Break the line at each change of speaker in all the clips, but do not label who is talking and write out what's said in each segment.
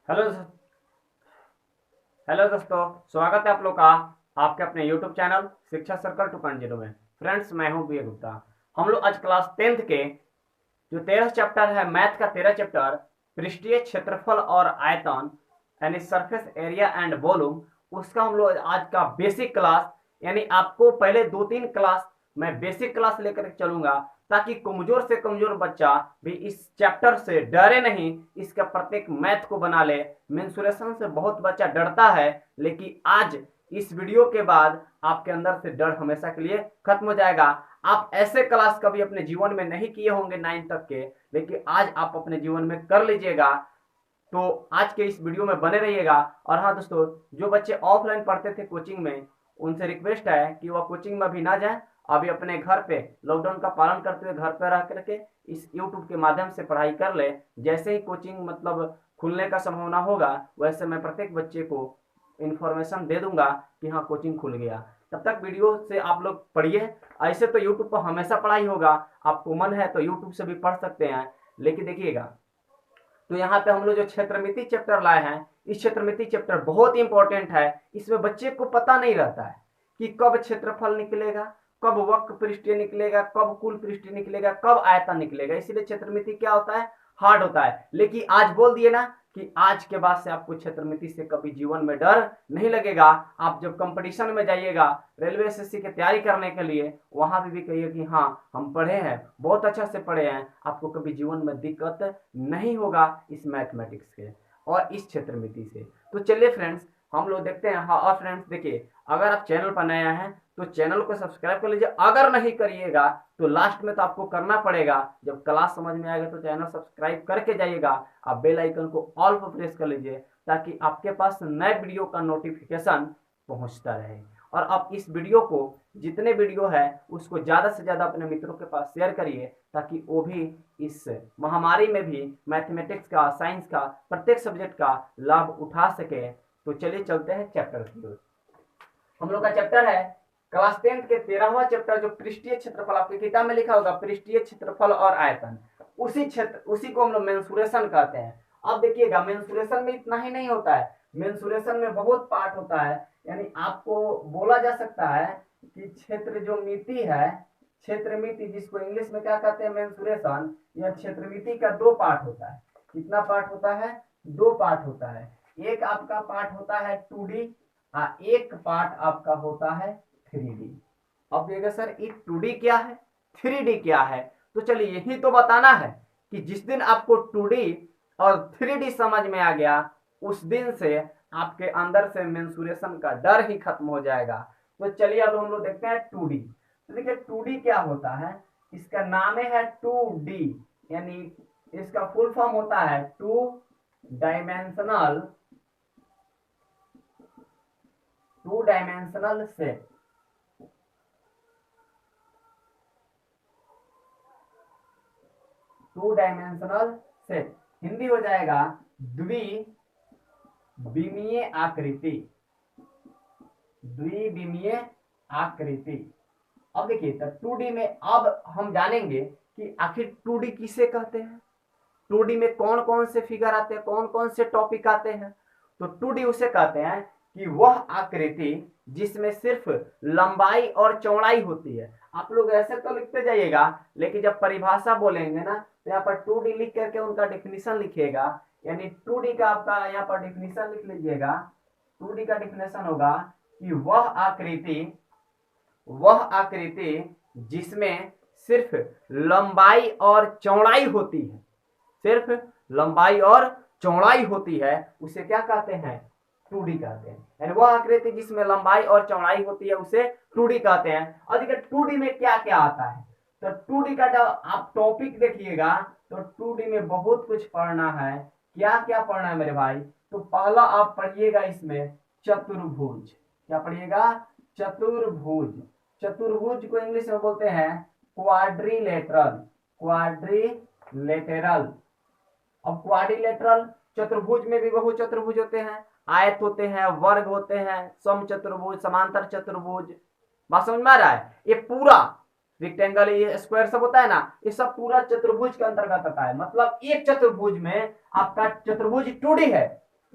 Hello hello दोस्तों, स्वागत है आप लोग का आपके अपने यूट्यूब चैनल शिक्षा सर्कल 2.0 में। फ्रेंड्स, मैं हूं बी ए गुप्ता। हम लोग आज क्लास 10th के जो 13 चैप्टर है, मैथ का 13 चैप्टर, पृष्ठीय क्षेत्रफल और आयतन यानी सरफेस एरिया एंड वॉल्यूम, उसका हम लोग आज का बेसिक क्लास, यानी आपको पहले 2-3 क्लास मैं बेसिक क्लास लेकर चलूंगा ताकि कमजोर से कमजोर बच्चा भी इस चैप्टर से डरे नहीं, इसका प्रत्येक मैथ को बना ले। मेंसुरेशन से बहुत बच्चा डरता है, लेकिन आज इस वीडियो के बाद आपके अंदर से डर हमेशा के लिए खत्म हो जाएगा। आप ऐसे क्लास कभी अपने जीवन में नहीं किए होंगे 9 तक के, लेकिन आज आप अपने जीवन में कर लीजिएगा। तो आज के इस वीडियो में बने रहिएगा। और हाँ दोस्तों, जो बच्चे ऑफलाइन पढ़ते थे कोचिंग में, उनसे रिक्वेस्ट है कि वह कोचिंग में भी ना जाएं, अभी अपने घर पे लॉकडाउन का पालन करते हुए घर पे रह करके इस यूट्यूब के माध्यम से पढ़ाई कर ले। जैसे ही कोचिंग मतलब खुलने का संभावना होगा, वैसे मैं प्रत्येक बच्चे को इन्फॉर्मेशन दे दूंगा कि हाँ कोचिंग खुल गया। तब तक वीडियो से आप लोग पढ़िए। ऐसे तो यूट्यूब पर हमेशा पढ़ाई होगा, आपको मन है तो यूट्यूब से भी पढ़ सकते हैं, लेकिन देखिएगा। तो यहाँ पे हम लोग जो क्षेत्रमिति चैप्टर लाए हैं, इस क्षेत्रमिति चैप्टर बहुत इंपॉर्टेंट है। इसमें बच्चे को पता नहीं रहता है कि कब क्षेत्रफल निकलेगा, कब वक्र पृष्ठीय निकलेगा, कब कुल पृष्ठीय निकलेगा, कब आयतन निकलेगा। इसीलिए क्षेत्रमिति क्या होता है, हार्ड होता है। लेकिन आज बोल दिए ना कि आज के बाद से आपको क्षेत्रमिति से कभी जीवन में डर नहीं लगेगा। आप जब कंपटीशन में जाइएगा रेलवे एसएससी की तैयारी करने के लिए, वहां पे भी कहिए कि हाँ हम पढ़े हैं, बहुत अच्छा से पढ़े हैं। आपको कभी जीवन में दिक्कत नहीं होगा इस मैथमेटिक्स के और इस क्षेत्रमिति से। तो चलिए फ्रेंड्स, हम लोग देखते हैं। हाँ, और फ्रेंड्स देखिए, अगर आप चैनल पर नया हैं तो चैनल को सब्सक्राइब कर लीजिए। अगर नहीं करिएगा तो लास्ट में तो आपको करना पड़ेगा, जब क्लास समझ में आएगा तो चैनल सब्सक्राइब करके जाइएगा। आप बेल आइकन को ऑल पर प्रेस कर लीजिए ताकि आपके पास नए वीडियो का नोटिफिकेशन पहुंचता रहे। और आप इस वीडियो को, जितने वीडियो है उसको ज्यादा से ज्यादा अपने मित्रों के पास शेयर करिए ताकि वो भी इस महामारी में भी मैथमेटिक्स का, साइंस का, प्रत्येक सब्जेक्ट का लाभ उठा सके। तो चलिए चलते हैं चैप्टर की ओर। हम लोग का चैप्टर है क्लास 10th के 13वां चैप्टर, जो पृष्ठीय क्षेत्रफल, आपकी किताब में लिखा होगा पृष्ठीय क्षेत्रफल और आयतन। उसी को हम लोग मेंसुरेशन कहते हैं। अब देखिएगा, मेंसुरेशन में इतना ही नहीं होता है, मेंसुरेशन में बहुत पार्ट होता है। यानी आपको बोला जा सकता है कि क्षेत्र जो मिति है, क्षेत्रमिति जिसको इंग्लिश में क्या कहते हैं, मेंसुरेशन, यह क्षेत्रमिति का 2 पार्ट होता है। कितना पार्ट होता है, 2 पार्ट होता है। एक आपका पार्ट होता है 2D, एक पार्ट आपका होता है 3D। अब देखिए सर, ये 2D क्या है, 3D क्या है, तो चलिए यही तो बताना है कि जिस दिन आपको 2D और 3D समझ में आ गया, उस दिन से आपके अंदर से मेंसुरेशन का डर ही खत्म हो जाएगा। तो चलिए अब हम लोग देखते हैं 2D। तो देखिए 2D क्या होता है, इसका नाम है 2D, यानी इसका फुल फॉर्म होता है two dimensional set. Two dimensional set Hindi हो जाएगा द्विविमीय आकृति। द्विविमीय आकृति। अब देखिए, तो 2D में अब हम जानेंगे कि आखिर 2D किसे कहते हैं, 2D में कौन कौन से फिगर आते हैं, कौन कौन से टॉपिक आते हैं। तो 2D उसे कहते हैं कि वह आकृति जिसमें सिर्फ लंबाई और चौड़ाई होती है। आप लोग ऐसे तो लिखते जाइएगा, लेकिन जब परिभाषा बोलेंगे ना तो यहाँ पर 2D लिख करके उनका डेफिनेशन लिखिएगा। यानी 2D का आपका यहाँ पर डेफिनेशन लिख लीजिएगा। 2D का डेफिनेशन होगा कि वह आकृति जिसमें सिर्फ लंबाई और चौड़ाई होती है, सिर्फ लंबाई और चौड़ाई होती है, उसे क्या कहते हैं, 2D कहते हैं। यानी वह आकृति जिसमें लंबाई और चौड़ाई होती है उसे 2D कहते हैं। और देखिए 2D में क्या क्या आता है, तो 2D का जब आप टॉपिक देखिएगा तो 2D में बहुत कुछ पढ़ना है। क्या क्या पढ़ना है मेरे भाई, तो पहला आप पढ़िएगा इसमें चतुर्भुज। क्या पढ़िएगा, चतुर्भुज। चतुर्भुज को इंग्लिश में बोलते हैं क्वाड्रिलेटरल। क्वाड्रिलेटरल। अब क्वाड्रिलेटरल चतुर्भुज में भी बहुत चतुर्भुज होते हैं, आयत होते हैं, वर्ग होते हैं, सम चतुर्भुज, समांतर चतुर्भुज। बात समझ में आ रहा है, ये पूरा रेक्टेंगल, ये स्क्वायर सब होता है ना, ये सब पूरा चतुर्भुज के अंतर्गत आता है। मतलब एक चतुर्भुज में आपका चतुर्भुज 2D है,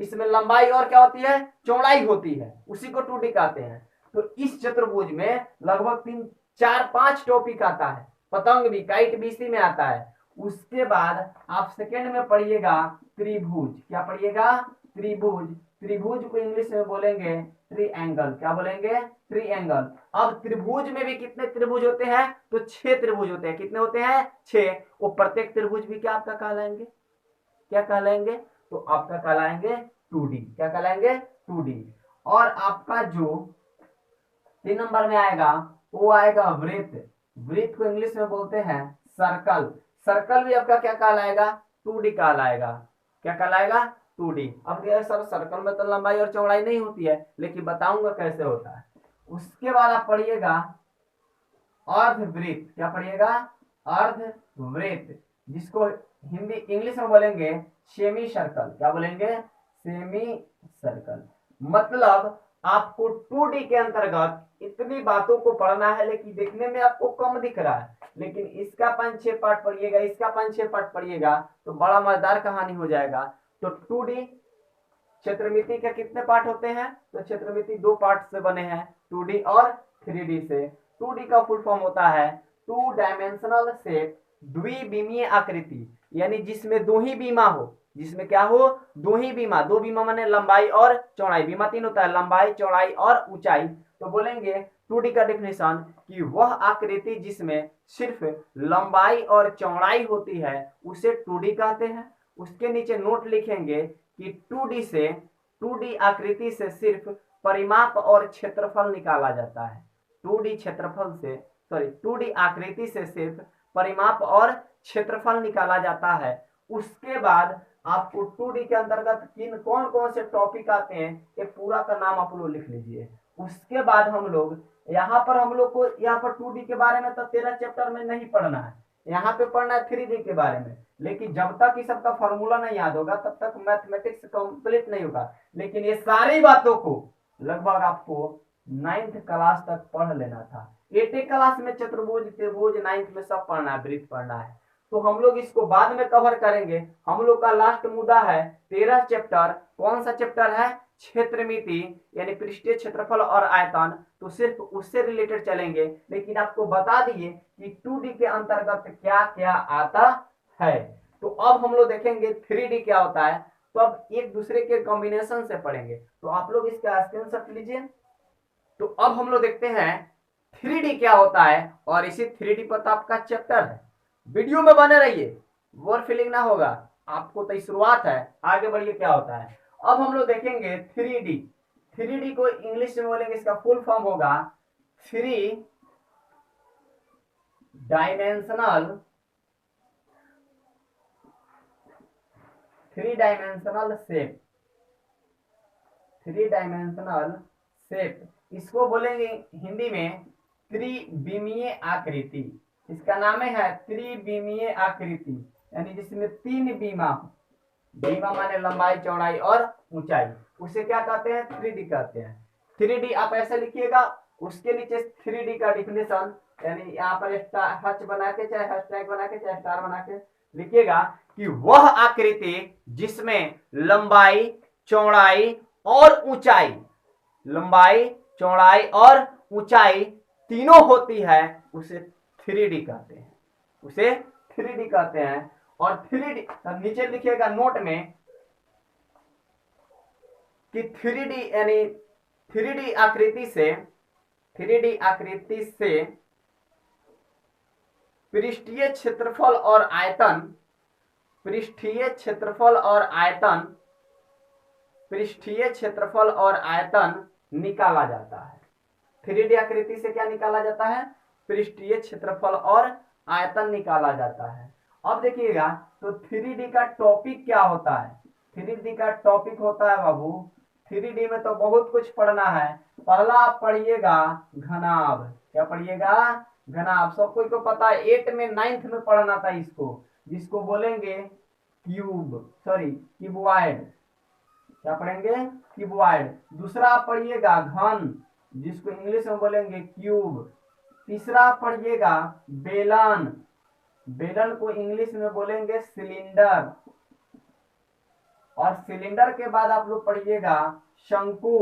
इसमें लंबाई और क्या होती है, चौड़ाई होती है, उसी को 2D कहते हैं। तो इस चतुर्भुज में लगभग 3 4 5 टॉपिक आता है, पतंग भी, काइट भी इसी में आता है। उसके बाद आप सेकेंड में पढ़िएगा त्रिभुज। क्या पढ़िएगा, त्रिभुज। त्रिभुज को इंग्लिश में बोलेंगे ट्रीएंगल। क्या बोलेंगे, ट्रीएंगल। अब त्रिभुज में भी कितने त्रिभुज होते हैं, तो 6 त्रिभुज होते हैं। कितने होते हैं, 6। वो प्रत्येक त्रिभुज भी क्या आपका कहलाएंगे, क्या कहलाएंगे, तो आपका कहलाएंगे 2D। क्या कहलाएंगे, 2D। और आपका जो 3 नंबर में आएगा वो आएगा वृत्त। वृत्त को इंग्लिश में बोलते हैं सर्कल। सर्कल भी आपका क्या कहलाएगा, 2D कहलाएगा। क्या कहलाएगा, 2D। अब सर सर्कल में तो लंबाई और चौड़ाई नहीं होती है, लेकिन बताऊंगा कैसे होता है। उसके बाद आप पढ़िएगा अर्धवृत्त। क्या पढ़िएगा, अर्धवृत्त, जिसको हिंदी इंग्लिश में बोलेंगे सेमी सर्कल। क्या बोलेंगे, सेमी सर्कल। मतलब आपको 2D के अंतर्गत इतनी बातों को पढ़ना है, लेकिन देखने में आपको कम दिख रहा है, लेकिन इसका 5 6 पार्ट पढ़िएगा, इसका 5 6 पार्ट पढ़िएगा तो बड़ा मजेदार कहानी हो जाएगा। तो 2D क्षेत्रमिति के कितने पार्ट होते हैं, तो क्षेत्रमिति 2 पार्ट से बने हैं, 2D और 3D से। 2D का फुल फॉर्म होता है 2 डायमेंशनल शेप, द्विविमीय आकृति, यानी जिसमें 2 ही बीमा हो। जिसमें क्या हो, 2 ही बीमा। 2 बीमा माने लंबाई और चौड़ाई। बीमा 3 होता है, लंबाई, चौड़ाई और ऊंचाई। तो बोलेंगे 2D का डेफिनेशन कि वह आकृति जिसमें सिर्फ लंबाई और चौड़ाई होती है उसे 2D कहते हैं। उसके नीचे नोट लिखेंगे कि 2D आकृति से सिर्फ परिमाप और क्षेत्रफल निकाला जाता है। 2D क्षेत्रफल से, सॉरी 2D आकृति से सिर्फ परिमाप और क्षेत्रफल निकाला जाता है। उसके बाद आपको 2D के अंतर्गत किन कौन कौन से टॉपिक आते हैं ये पूरा का नाम आप लोग लिख लीजिए। उसके बाद हम लोग यहाँ को यहाँ पर 2D के बारे में तो 13 चैप्टर में नहीं पढ़ना है, यहाँ पे पढ़ना है 3D के बारे में। लेकिन जब तक इस सबका फॉर्मूला नहीं याद होगा तब तक मैथमेटिक्स कंप्लीट नहीं होगा। लेकिन ये सारी बातों को लगभग आपको 9th क्लास तक पढ़ लेना था। 8th क्लास में चतुर्भुज, त्रिभुज, 9th में सब पढ़ना है, वृत्त पढ़ना है। तो हम लोग इसको बाद में कवर करेंगे। हम लोग का लास्ट मुद्दा है 13 चैप्टर। कौन सा चैप्टर है, क्षेत्रमिति, यानी पृष्ठीय क्षेत्रफल और आयतन। तो सिर्फ उससे रिलेटेड चलेंगे। लेकिन आपको बता दिए कि 2D के अंतर्गत क्या क्या आता है। तो अब हम लोग देखेंगे 3D क्या होता है। तो अब एक दूसरे के कॉम्बिनेशन से पढ़ेंगे। तो आप लोग इसका स्क्रीनशॉट लीजिए। तो अब हम लोग देखते हैं 3D क्या होता है, और इसी 3D पर तो आपका चैप्टर है। वीडियो में बने रहिए, बोर फीलिंग ना होगा आपको, तो शुरुआत है, आगे बढ़िए क्या होता है। अब हम लोग देखेंगे 3D। 3D को इंग्लिश में बोलेंगे, इसका फुल फॉर्म होगा 3 डायमेंशनल शेप। 3 डायमेंशनल शेप, इसको बोलेंगे हिंदी में त्रिविमीय आकृति। इसका नाम है त्रिविमीय आकृति, यानी जिसमें 3 बीमा हो। बीमा माने लंबाई, चौड़ाई और ऊंचाई, उसे क्या कहते हैं, 3D कहते हैं। 3D आप ऐसे लिखिएगा। उसके नीचे 3D का डिफिनेशन, यानी यहाँ पर हच बना के, चाहे हैशटैग बना के, चाहे स्टार बना के लिखिएगा कि वह आकृति जिसमें लंबाई, चौड़ाई और ऊंचाई, लंबाई, चौड़ाई और ऊंचाई तीनों होती है, उसे 3D कहते हैं। उसे 3D कहते हैं। और 3D नीचे लिखिएगा नोट में कि 3D यानी 3D आकृति से पृष्ठीय क्षेत्रफल और आयतन, पृष्ठीय क्षेत्रफल और आयतन निकाला जाता है। 3D आकृति से क्या निकाला जाता है, पृष्ठीय क्षेत्रफल और आयतन निकाला जाता है। अब देखिएगा तो 3D का टॉपिक क्या होता है। 3D का टॉपिक होता है बाबू, 3D में तो बहुत कुछ पढ़ना है। पहला आप पढ़िएगा घनाभ। क्या पढ़िएगा, घनाभ। सब कोई को पता है, 8 में 9th में पढ़ना था इसको, जिसको बोलेंगे क्यूबॉइड। क्या पढ़ेंगे, क्यूबॉइड। दूसरा आप पढ़िएगा घन, जिसको इंग्लिश में बोलेंगे क्यूब। तीसरा आप पढ़िएगा बेलन, बेलन को इंग्लिश में बोलेंगे सिलेंडर। और सिलेंडर के बाद आप लोग पढ़िएगा शंकु।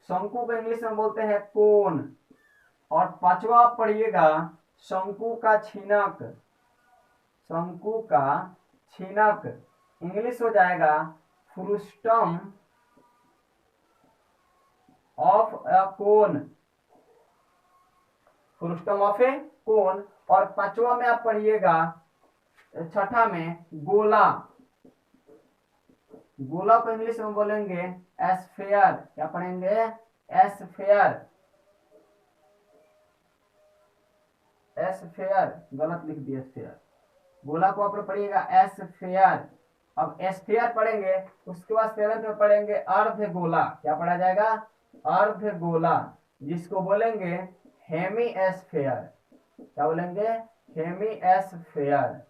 शंकु को इंग्लिश में बोलते हैं कोन। और पांचवा आप पढ़िएगा शंकु का छीनक। शंकु का छीनक इंग्लिश हो जाएगा फ्रूस्टम ऑफ अ कोन। फ्रूस्टम ऑफ ए कोन। और पांचवा में आप पढ़िएगा, छठा में गोला। गोला को इंग्लिश में बोलेंगे एस्फेयर। क्या पढ़ेंगे? एस्फेयर। एस्फेयर गलत लिख दिया, स्फेयर। गोला को आप लोग पढ़िएगा एस्फेयर। अब एस्फेयर पढ़ेंगे, उसके बाद सेवंथ में पढ़ेंगे अर्ध गोला। क्या पढ़ा जाएगा? अर्ध गोला, जिसको बोलेंगे हेमी एस्फेयर। क्या बोलेंगे? Hemy a sphere.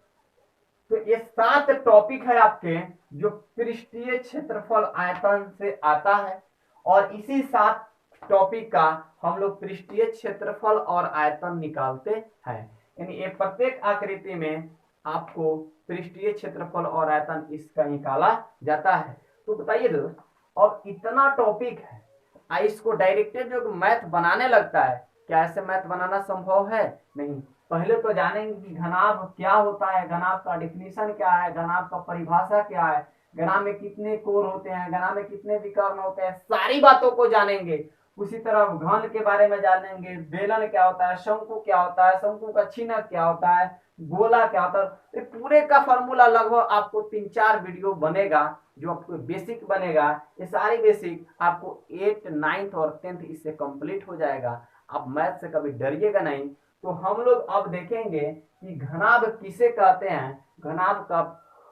तो ये 7 टॉपिक है आपके जो पृष्ठीय क्षेत्रफल आयतन से आता है, और इसी 7 टॉपिक का हम लोग पृष्ठीय क्षेत्रफल और आयतन निकालते हैं। यानी एक प्रत्येक आकृति में आपको पृष्ठीय क्षेत्रफल और आयतन इसका निकाला जाता है। तो बताइए दोस्त, अब इतना टॉपिक है, इसको डायरेक्टेड जो मैथ बनाने लगता है, क्या ऐसे मैथ बनाना संभव है? नहीं। पहले तो जानेंगे कि घनाभ क्या होता है, घनाभ का डिफिनीशन क्या है, घनाभ का परिभाषा क्या है, घनाभ में कितने कोर होते हैं, घनाभ में कितने विकर्ण होते हैं, सारी बातों को जानेंगे। उसी तरह घन के बारे में जानेंगे, बेलन क्या होता है, शंकु क्या होता है, शंकु का छीनक क्या होता है, गोला क्या होता है। पूरे का फॉर्मूला लगभग आपको 3-4 वीडियो बनेगा, जो आपको बेसिक बनेगा। ये सारी बेसिक आपको 8th 9th और 10th इससे कंप्लीट हो जाएगा। आप मैथ से कभी डरिएगा नहीं। तो हम लोग अब देखेंगे कि घनाभ किसे कहते हैं, घनाभ का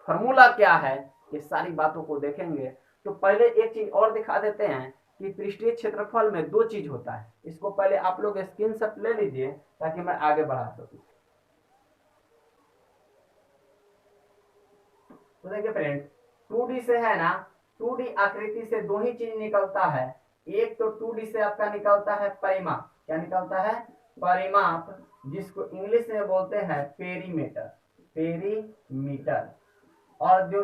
फॉर्मूला क्या है, ये सारी बातों को देखेंगे। तो पहले एक चीज और दिखा देते हैं कि पृष्ठीय क्षेत्रफल में 2 चीज होता है। इसको पहले आप लोग स्क्रीनशॉट ले लीजिए ताकि मैं आगे बढ़ा सकूं। तो देखिए फ्रेंड्स, 2D से है ना, 2D आकृति से 2 ही चीज निकलता है। एक तो 2D से आपका निकलता है परिमाप। क्या निकलता है? परिमाप, जिसको इंग्लिश में बोलते हैं पेरीमीटर। पेरीमीटर। और जो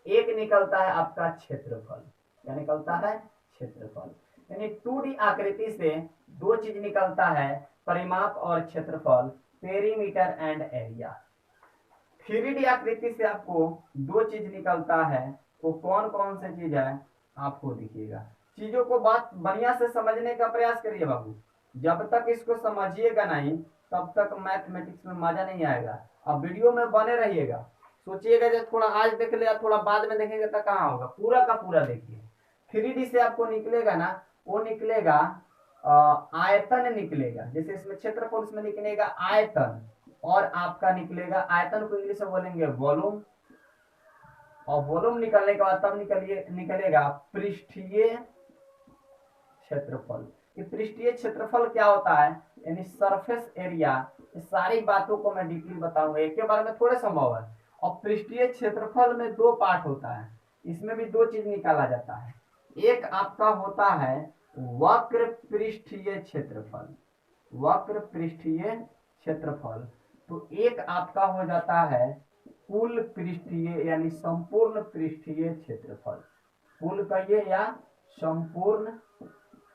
एक निकलता है आपका क्षेत्रफल। क्या निकलता है? क्षेत्रफल। यानी 2D आकृति से 2 चीज निकलता है, परिमाप और क्षेत्रफल, पेरीमीटर एंड एरिया। 3D आकृति से आपको 2 चीज निकलता है। वो कौन कौन से चीज है आपको दिखेगा। चीजों को बात बढ़िया से समझने का प्रयास करिए बाबू। जब तक इसको समझिएगा नहीं तब तक मैथमेटिक्स में मजा नहीं आएगा। अब वीडियो में बने रहिएगा। सोचिएगा जब थोड़ा आज देख ले या थोड़ा बाद में देखेंगे तो कहाँ होगा, पूरा का पूरा देखिए। 3D से आपको निकलेगा ना, वो निकलेगा आयतन निकलेगा। जैसे इसमें क्षेत्रफल, इसमें निकलेगा आयतन, और आपका निकलेगा, आयतन को इंग्लिश में बोलेंगे वॉल्यूम, और वॉल्यूम निकलने के बाद तब निकलेगा पृष्ठीय क्षेत्रफल। ये पृष्ठीय क्षेत्रफल क्या होता है, यानी सरफेस एरिया। इस सारी बातों को मैं डीपली बताऊंगा, एक के बारे में थोड़े संभव है। और पृष्ठीय क्षेत्रफल में 2 पार्ट होता है, इसमें भी 2 चीज निकाला जाता है। एक आपका होता है वक्र पृष्ठीय क्षेत्रफल। वक्र पृष्ठीय क्षेत्रफल। तो एक आपका हो जाता है कुल पृष्ठीय यानी संपूर्ण पृष्ठीय क्षेत्रफल। कुल कहिए या संपूर्ण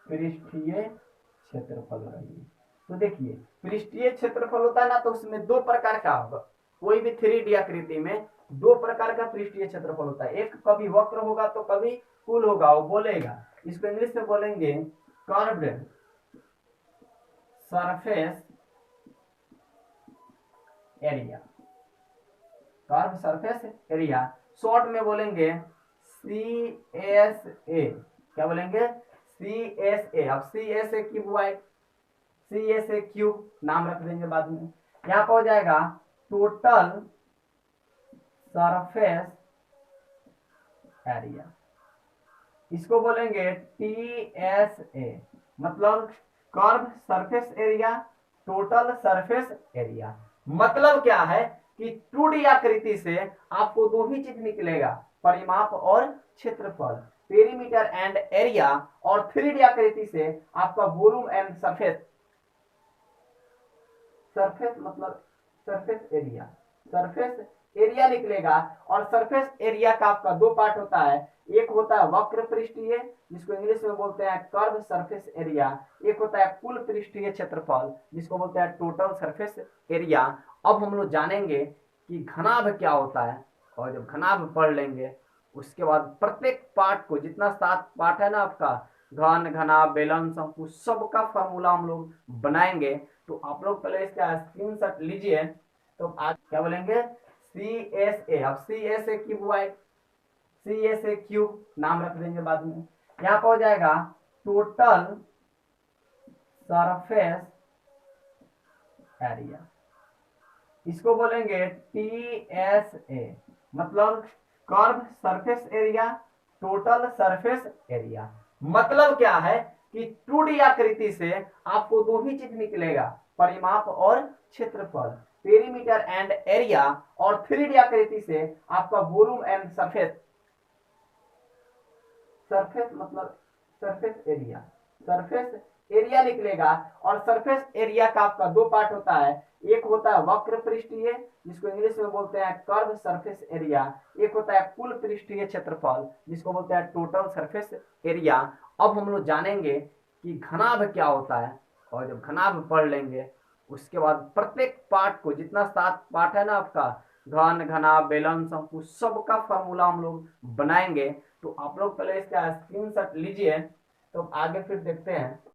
पृष्ठीय क्षेत्रफल कहिए। तो देखिए, पृष्ठीय क्षेत्रफल होता है ना, तो उसमें 2 प्रकार का होगा। कोई भी 3D आकृति में 2 प्रकार का पृष्ठीय क्षेत्रफल होता है। एक कभी वक्र होगा तो कभी कुल होगा। वो बोलेगा, इसको इंग्लिश में बोलेंगे curved surface area. Curve surface area, short में बोलेंगे CSA। क्या बोलेंगे? CSA। अब CSA cube Y, CSA cube नाम रख देंगे बाद में। यहाँ पर हो जाएगा टोटल सरफेस एरिया। इसको बोलेंगे TSA, मतलब curve surface area, total surface area. मतलब क्या है कि 2D आकृति से आपको 2 ही चीज निकलेगा, परिमाप और क्षेत्रफल, पेरीमीटर एंड एरिया। और 3D आकृति से आपका वॉल्यूम एंड सरफेस। सरफेस मतलब सरफेस एरिया। सरफेस एरिया निकलेगा। और सरफेस एरिया का आपका दो पार्ट होता है, एक होता है वक्र पृष्ठीय जिसको इंग्लिश में बोलते हैं कर्व सरफेस एरिया, एक होता है कुल पृष्ठीय क्षेत्रफल जिसको बोलते हैं टोटल सरफेस एरिया। अब हम लोग जानेंगे कि घनाभ क्या होता है, और जब घनाभ पढ़ लेंगे उसके बाद प्रत्येक पार्ट को, जितना 7 पार्ट है ना आपका, घन घना बेलन शंकु, सबका फॉर्मूला हम लोग बनाएंगे। तो आप लोग पहले इसका स्क्रीनशॉट लीजिए। तो आज क्या बोलेंगे, सी एस ए। अब सी एस ए क्यूब हुआ, सी एस ए क्यूब नाम रख देंगे बाद में। यहाँ पर हो जाएगा टोटल सरफेस एरिया, इसको बोलेंगे टी एस ए, मतलब curve surface area, total surface area. मतलब क्या है कि 2D आकृति से आपको दो ही चीज निकलेगा, परिमाप और क्षेत्रफल, पेरीमीटर एंड एरिया। और 3D आकृति से आपका वॉल्यूम एंड सरफेस, सरफेस मतलब सरफेस एरिया, सरफेस एरिया निकलेगा। और सरफेस एरिया का आपका दो पार्ट होता है, एक होता है वक्र पृष्ठीय जिसको इंग्लिश में बोलते हैं कर्व सरफेस एरिया, एक होता है कुल पृष्ठीय क्षेत्रफल जिसको बोलते हैं टोटल सरफेस एरिया। अब हम लोग जानेंगे कि घनाभ क्या होता है, और जब घनाभ पढ़ लेंगे उसके बाद प्रत्येक पार्ट को, जितना 7 पार्ट है ना आपका, घन घना बेलन शंकु, सबका फॉर्मूला हम लोग बनाएंगे। तो आप लोग पहले इसका स्क्रीनशॉट लीजिए। तो आगे फिर देखते हैं।